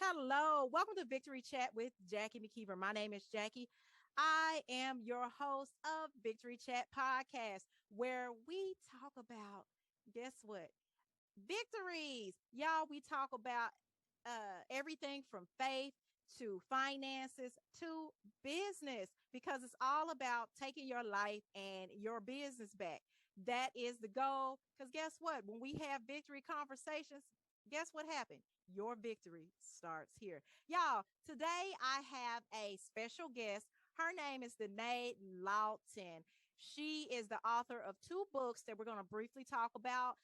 Hello, welcome to Victory Chat with Jackie Mckeever. My name is Jackie. I am your host of Victory Chat Podcast, where we talk about, guess what? Victories. Y'all, we talk about everything from faith to finances to business because it's all about taking your life and your business back. That is the goal. Because guess what? When we have victory conversations, guess what happened? Your victory starts here. Y'all, today I have a special guest. Her name is Denne Lawton. She is the author of two books that we're going to briefly talk about.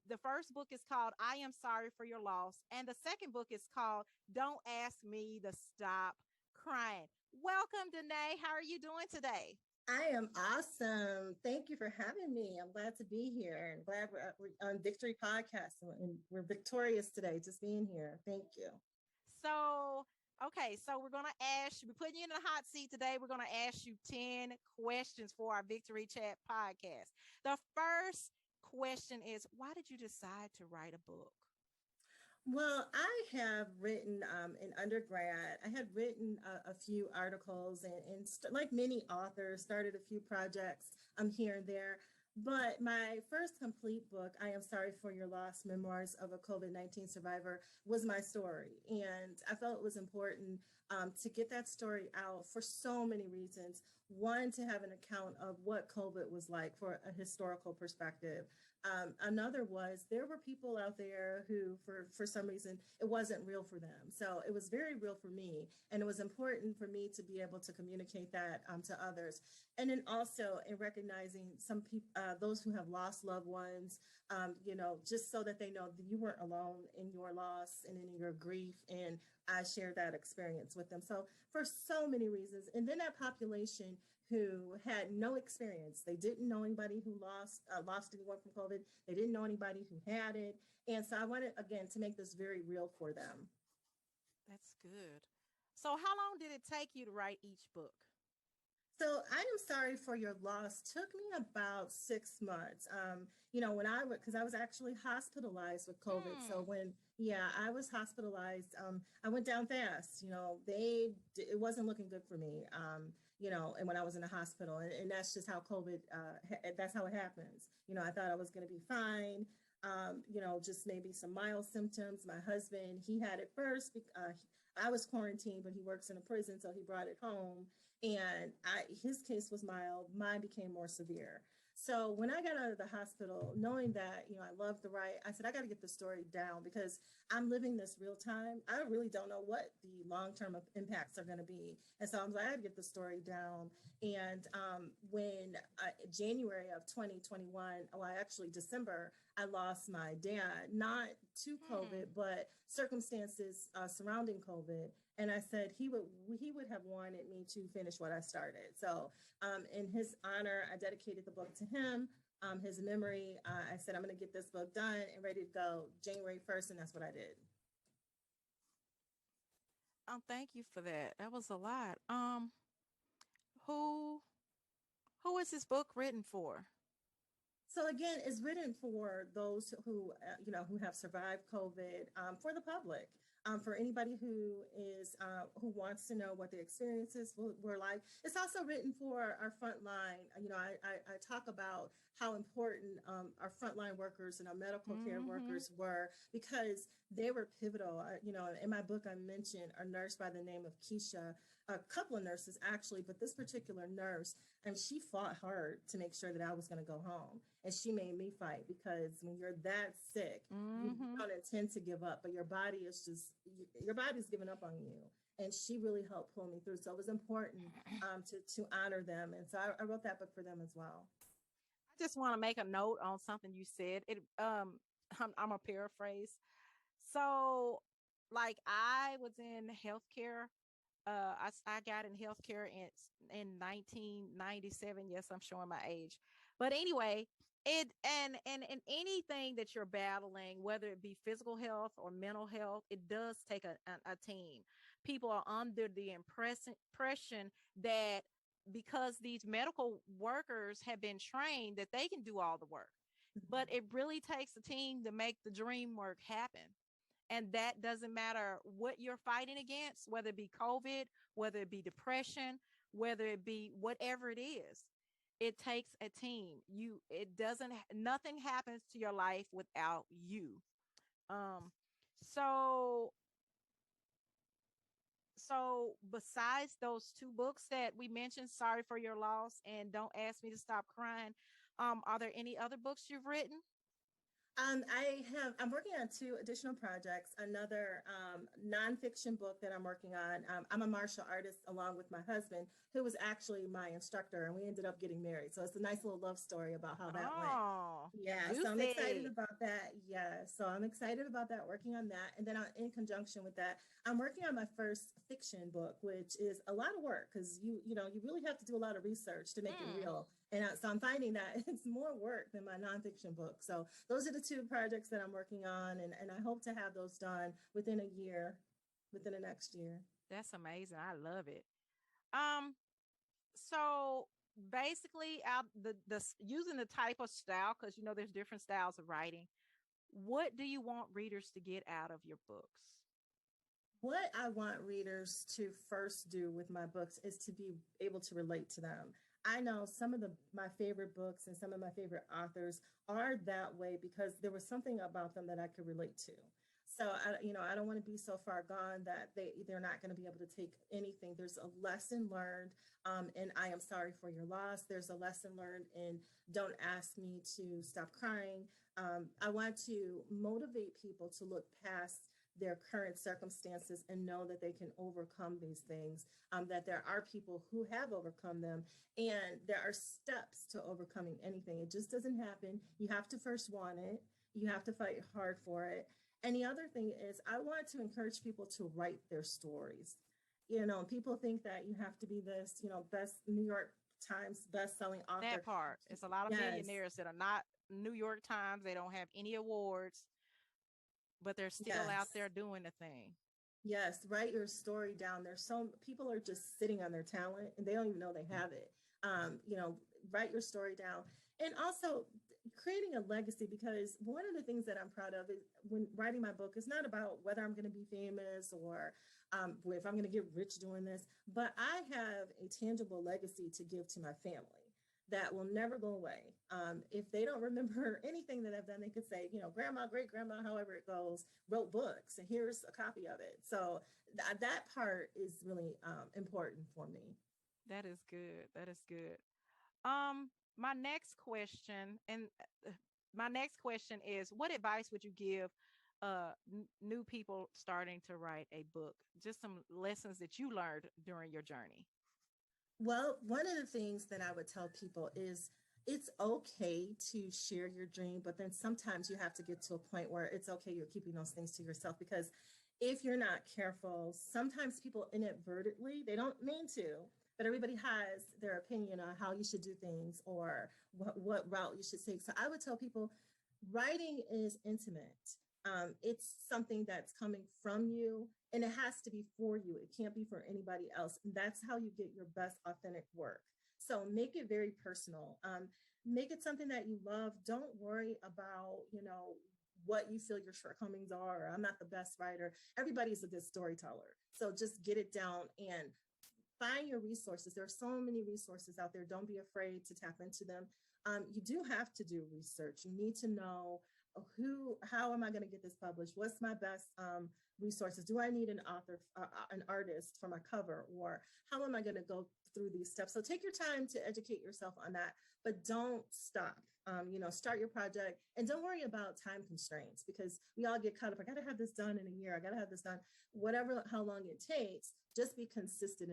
The first book is called I Am Sorry for Your Loss, and the second book is called Don't Ask Me to Stop Crying. Welcome, Denne. How are you doing today? I am awesome. Thank you for having me. I'm glad to be here and glad we're on Victory Podcast and we're victorious today just being here. Thank you. So we're going to ask you, we're putting you in the hot seat today. We're going to ask you 10 questions for our Victory Chat podcast. The first question is, why did you decide to write a book? Well, I have written in undergrad, I had written a few articles and like many authors, started a few projects here and there. But my first complete book, I Am Sorry for Your Loss, Memoirs of a COVID-19 Survivor, was my story. And I felt it was important to get that story out for so many reasons. One, to have an account of what COVID was like for a historical perspective. Another was there were people out there who, for some reason, it wasn't real for them. So it was very real for me. And it was important for me to be able to communicate that to others. And then also in recognizing some people, those who have lost loved ones, just so that they know that you weren't alone in your loss and in your grief. And I shared that experience with them. So for so many reasons. And then that population who had no experience. They didn't know anybody who lost anyone from COVID. They didn't know anybody who had it. And so I wanted, again, to make this very real for them. That's good. So how long did it take you to write each book? So I Am Sorry for Your Loss took me about 6 months. Because I was actually hospitalized with COVID. So I was hospitalized, I went down fast. It wasn't looking good for me. And when I was in the hospital, and that's just how COVID, that's how it happens. I thought I was going to be fine. Just maybe some mild symptoms. My husband, he had it first. I was quarantined, but he works in a prison, so he brought it home. And his case was mild. Mine became more severe. So when I got out of the hospital, knowing that, I love to write, I said, I got to get the story down because I'm living this real time. I really don't know what the long-term impacts are going to be. And so I'm glad to get the story down. And when January of 2021, actually December, I lost my dad, not to COVID, but circumstances surrounding COVID. And I said he would have wanted me to finish what I started. So in his honor, I dedicated the book to him, his memory. I said, I'm going to get this book done and ready to go January 1st. And that's what I did. Thank you for that. That was a lot. Who who is this book written for? So again, it's written for those who have survived COVID, for the public, for anybody who wants to know what the experiences were like. It's also written for our frontline. I talk about how important our frontline workers and our medical care workers were because they were pivotal. In my book, I mentioned a nurse by the name of Keisha, a couple of nurses actually, but this particular nurse, and she fought hard to make sure that I was going to go home. And she made me fight because when you're that sick, you don't intend to give up, but your body's giving up on you. And she really helped pull me through. So it was important to honor them. And so I wrote that book for them as well. I just want to make a note on something you said. I'm a paraphrase. So, like I was in healthcare. I got in healthcare in 1997. Yes, I'm showing my age, but anyway, it and anything that you're battling, whether it be physical health or mental health, it does take a team. People are under the impression that because these medical workers have been trained that they can do all the work, but it really takes a team to make the dream work happen. And that doesn't matter what you're fighting against, whether it be COVID, whether it be depression, whether it be whatever it is. It takes a team. It doesn't, nothing happens to your life without you. Um, so, so besides those two books that we mentioned, Sorry for Your Loss and Don't Ask Me to Stop Crying, are there any other books you've written? I'm working on two additional projects. Another nonfiction book that I'm working on. I'm a martial artist along with my husband, who was actually my instructor, and we ended up getting married. So it's a nice little love story about how that went. Oh, Yeah, so I'm excited juicy. about that. Yeah, so I'm excited about that, working on that. And then in conjunction with that, I'm working on my first fiction book, which is a lot of work because you really have to do a lot of research to make it Hmm. real. And so I'm finding that it's more work than my nonfiction book. So those are the two projects that I'm working on, and I hope to have those done within a year, within the next year. That's amazing. I love it. Um, so basically out using the type of style, because there's different styles of writing. What do you want readers to get out of your books? What I want readers to first do with my books is to be able to relate to them. I know some of my favorite books and some of my favorite authors are that way because there was something about them that I could relate to. So I don't want to be so far gone that they're not going to be able to take anything. There's a lesson learned in I Am Sorry for Your Loss. There's a lesson learned in Don't Ask Me to Stop Crying. I want to motivate people to look past their current circumstances and know that they can overcome these things, that there are people who have overcome them, and there are steps to overcoming anything. It just doesn't happen. You have to first want it, you have to fight hard for it. And the other thing is, I want to encourage people to write their stories. People think that you have to be this, best New York Times best-selling author. That part. It's a lot of Yes, millionaires that are not New York Times. They don't have any awards, but they're still out yes. there doing the thing. Yes, write your story down. There's so people are just sitting on their talent and they don't even know they have it. Um, you know, write your story down, and also creating a legacy. Because one of the things that I'm proud of is when writing my book is not about whether I'm going to be famous or if I'm going to get rich doing this, but I have a tangible legacy to give to my family that will never go away. If they don't remember anything that I've done, they could say, grandma, great grandma, however it goes, wrote books, and here's a copy of it. So that part is really important for me. That is good. That is good. Um, my next question, and my next question is, what advice would you give new people starting to write a book? Just some lessons that you learned during your journey. Well, one of the things that I would tell people is it's okay to share your dream, but then sometimes you have to get to a point where it's okay you're keeping those things to yourself, because if you're not careful, sometimes people inadvertently, they don't mean to, but everybody has their opinion on how you should do things or what route you should take. So I would tell people writing is intimate. It's something that's coming from you and it has to be for you. It can't be for anybody else. And that's how you get your best authentic work. So make it very personal. Make it something that you love. Don't worry about, what you feel your shortcomings are. Or, I'm not the best writer. Everybody's a good storyteller. So just get it down and find your resources. There are so many resources out there. Don't be afraid to tap into them. You do have to do research. You need to know how am I going to get this published? What's my best resources? Do I need an author, an artist for my cover, or how am I going to go through these steps? So take your time to educate yourself on that, but don't stop. Start your project and don't worry about time constraints, because we all get caught up. I got to have this done in a year. I got to have this done, whatever, how long it takes. Just be consistent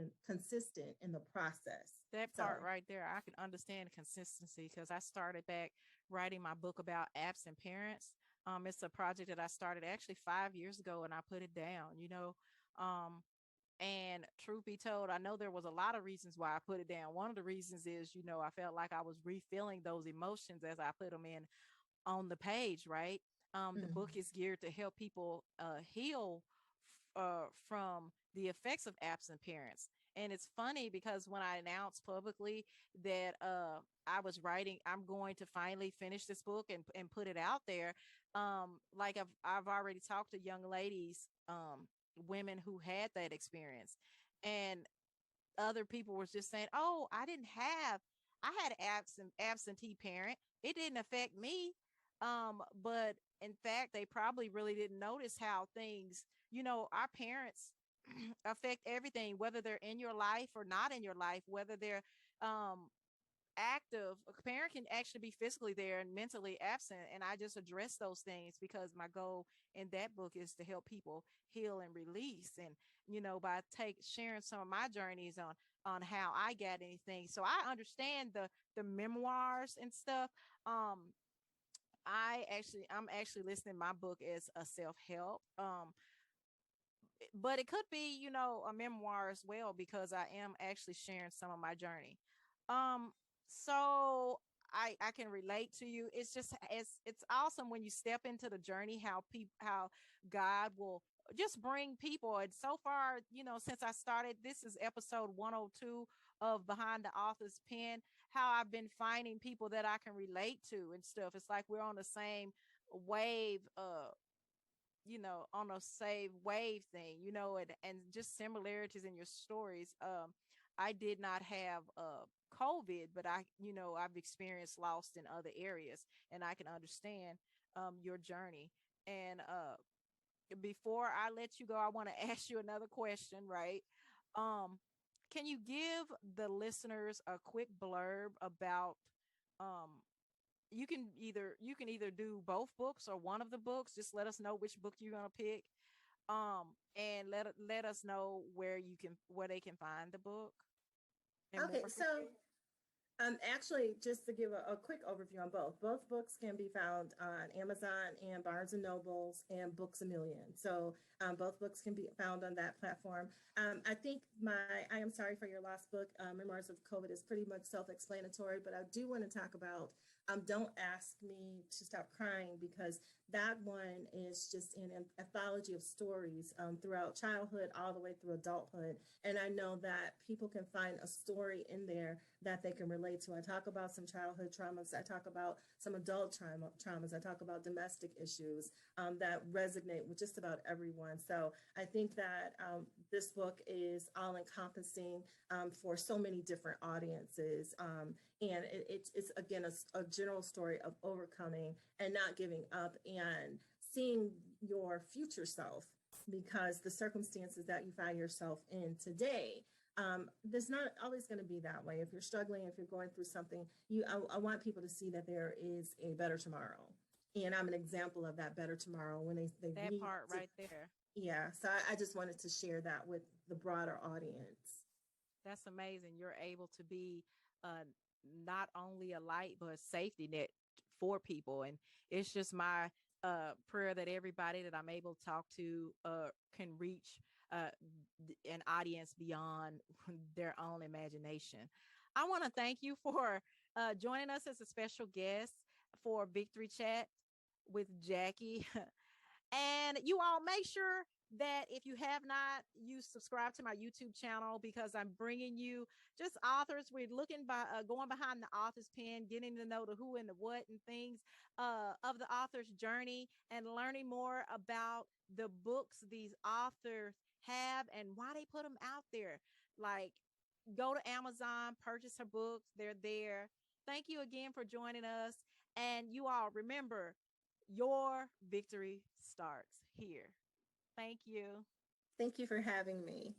in the process. That So, part right there, I can understand consistency because I started back writing my book about absent parents. It's a project that I started actually 5 years ago, and I put it down. Um, and truth be told, I know there was a lot of reasons why I put it down. One of the reasons is, I felt like I was refilling those emotions as I put them in on the page, right? The book mhm. is geared to help people heal from the effects of absent parents. And it's funny because when I announced publicly that I was writing, I'm going to finally finish this book and put it out there. Like I've already talked to young ladies, women who had that experience, and other people was just saying, "Oh, I had absentee parent. It didn't affect me." But in fact, they probably really didn't notice how things, our parents affect everything, whether they're in your life or not in your life, whether they're um active. A parent can actually be physically there and mentally absent. And I just address those things because my goal in that book is to help people heal and release. And, by sharing some of my journeys on how I got anything. So I understand the memoirs and stuff. I'm actually listening my book as a self-help. But it could be, a memoir as well, because I am actually sharing some of my journey. So I can relate to you. It's awesome when you step into the journey, how God will just bring people. And so far, since I started, this is episode 102 of Behind the Author's Pen, how I've been finding people that I can relate to and stuff. It's like we're on the same wave, on a save wave thing, and just similarities in your stories. I did not have COVID, but I've experienced loss in other areas, and I can understand your journey. And before I let you go, I want to ask you another question, right? Um, can you give the listeners a quick blurb about um you can either do both books or one of the books. Just let us know which book you're gonna pick. And let us know where they can find the book and more Okay, from so you. actually, just to give a quick overview on both books can be found on Amazon and Barnes and Nobles and Books a Million. So both books can be found on that platform. I think I Am Sorry for Your Lost book, Memoirs of COVID, is pretty much self-explanatory, but I do want to talk about Don't Ask Me to Stop Crying, because that one is just an anthology of stories throughout childhood all the way through adulthood. And I know that people can find a story in there that they can relate to. I talk about some childhood traumas. I talk about some adult traumas. I talk about domestic issues that resonate with just about everyone. So I think that this book is all encompassing for so many different audiences. And it's again, a general story of overcoming and not giving up and seeing your future self, because the circumstances that you find yourself in today, there's not always going to be that way. If you're struggling, if you're going through something, I want people to see that there is a better tomorrow. And I'm an example of that better tomorrow when they That need part to. right there. Yeah. So I just wanted to share that with the broader audience. That's amazing. You're able to be uh, not only a light but a safety net for people, and it's just my prayer that everybody that I'm able to talk to can reach an audience beyond their own imagination. I want to thank you for joining us as a special guest for Victory Chat with Jackie. And you all make sure that if you have not, you subscribe to my YouTube channel, because I'm bringing you just authors. We're looking by going behind the author's pen, getting to know the who and the what and things of the author's journey, and learning more about the books these authors have and why they put them out there. Like, go to Amazon, purchase her books. They're there. Thank you again for joining us. And you all remember, your victory starts here. Thank you. Thank you for having me.